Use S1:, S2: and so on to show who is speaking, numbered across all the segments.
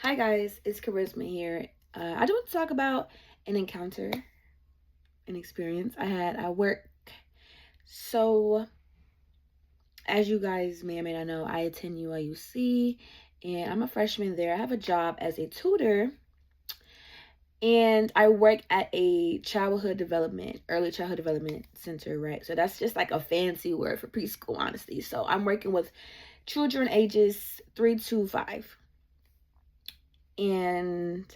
S1: Hi guys, it's Karizma here. I do want to talk about an encounter, an experience I had at work. So, as you guys may or may not know, I attend UIUC and I'm a freshman there. I have a job as a tutor and I work at a early childhood development center, right? So that's just like a fancy word for preschool, honestly. So I'm working with children ages 3 to 5. And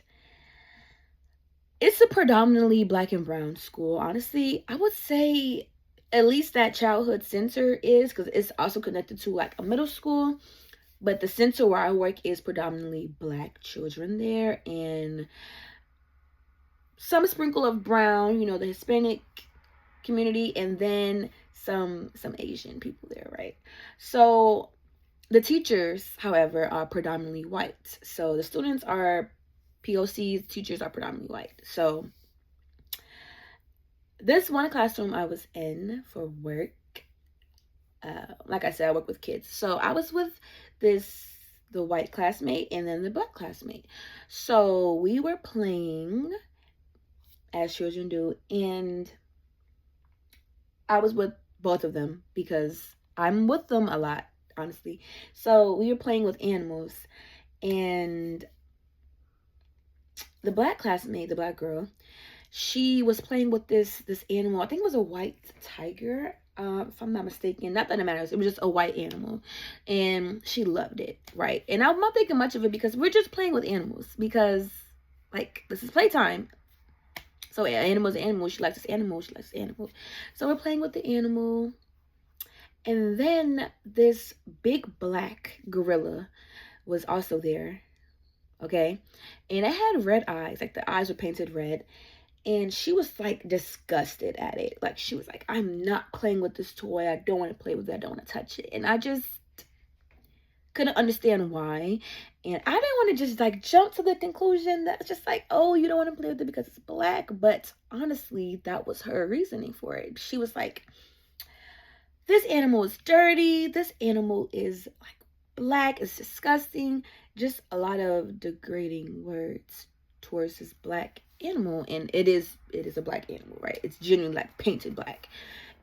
S1: it's a predominantly black and brown school. Honestly, I would say at least that childhood center is, because it's also connected to like a middle school. But the center where I work is predominantly black children there, and some sprinkle of brown, the Hispanic community, and then some Asian people there, right? So the teachers, however, are predominantly white. So the students are POCs, teachers are predominantly white. So this one classroom I was in for work, like I said, I work with kids. So I was with the white classmate and then the black classmate. So we were playing as children do, and I was with both of them because I'm with them a lot, honestly. So we were playing with animals, and the black classmate, the black girl, she was playing with this animal. I think it was a white tiger, if I'm not mistaken. Not that it matters. It was just a white animal, and she loved it, right? And I'm not thinking much of it because we're just playing with animals because, like, this is playtime. So yeah, animal's an animal. She likes this animal. She likes this animal. So we're playing with the animal, and then this big black gorilla was also there. Okay, and it had red eyes. Like the eyes were painted red. And she was like disgusted at it. Like she was like, I'm not playing with this toy. I don't want to play with it. I don't want to touch it. And I just couldn't understand why. And I didn't want to just like jump to the conclusion that's just like, oh, you don't want to play with it because it's black. But honestly, that was her reasoning for it. She was like, this animal is dirty. This animal is like black. It's disgusting. Just a lot of degrading words towards this black animal, and it is a black animal, right? It's genuinely like painted black.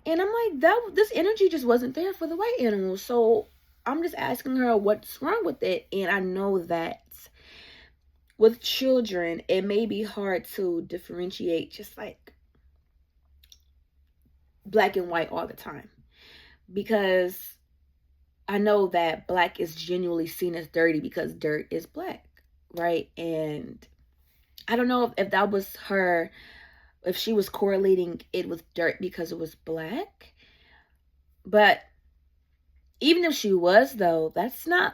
S1: And I'm like, this energy just wasn't there for the white animal. So I'm just asking her what's wrong with it. And I know that with children it may be hard to differentiate just like black and white all the time, because I know that black is genuinely seen as dirty because dirt is black, right? And I don't know if that was her, if she was correlating it with dirt because it was black. But even if she was, though, that's not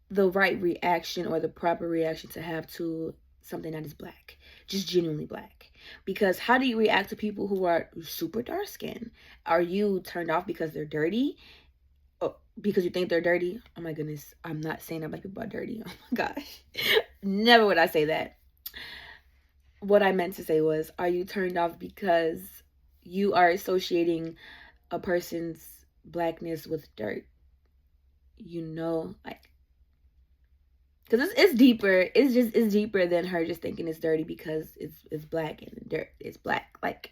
S1: the right reaction or the proper reaction to have to something that is black, just genuinely black. Because how do you react to people who are super dark skinned? Are you turned off because they're dirty? Oh, because you think they're dirty? Oh my goodness, I'm not saying that black people are dirty. Oh my gosh, never would I say that. What I meant to say was, are you turned off because you are associating a person's blackness with dirt? Like, because it's deeper. It's deeper than her just thinking it's dirty because it's black and dirt is black. Like,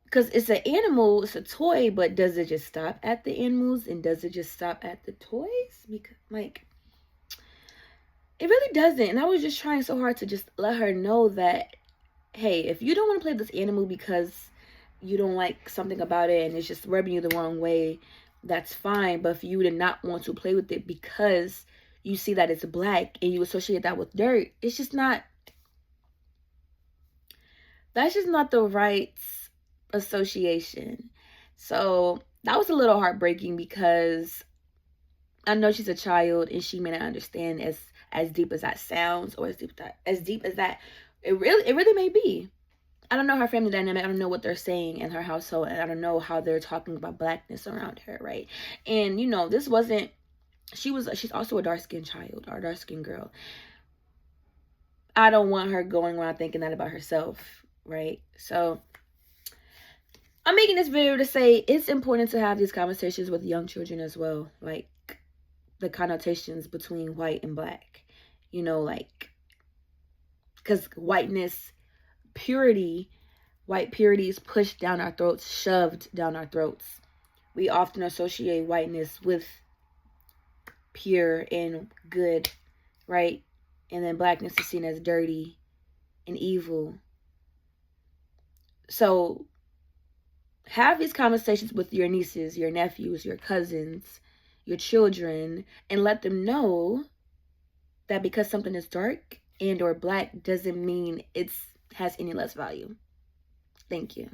S1: because it's an animal, it's a toy, but does it just stop at the animals and does it just stop at the toys? Because like, it really doesn't. And I was just trying so hard to just let her know that, hey, if you don't want to play with this animal because you don't like something about it and it's just rubbing you the wrong way, that's fine. But for you to not want to play with it because you see that it's black and you associate that with dirt, it's just not, that's just not the right association. So that was a little heartbreaking because I know she's a child and she may not understand as deep as that sounds, or as deep as that it really may be. I don't know her family dynamic. I don't know what they're saying in her household, and I don't know how they're talking about blackness around her, right? And this wasn't. She's also a dark skinned child or a dark skinned girl. I don't want her going around thinking that about herself, right? So I'm making this video to say it's important to have these conversations with young children as well, like the connotations between white and black. you know, like, because whiteness, purity, white purity is pushed down our throats, shoved down our throats. We often associate whiteness with pure and good, right? And then blackness is seen as dirty and evil. So have these conversations with your nieces, your nephews, your cousins, your children, and let them know that because something is dark and or black doesn't mean it's has any less value. Thank you.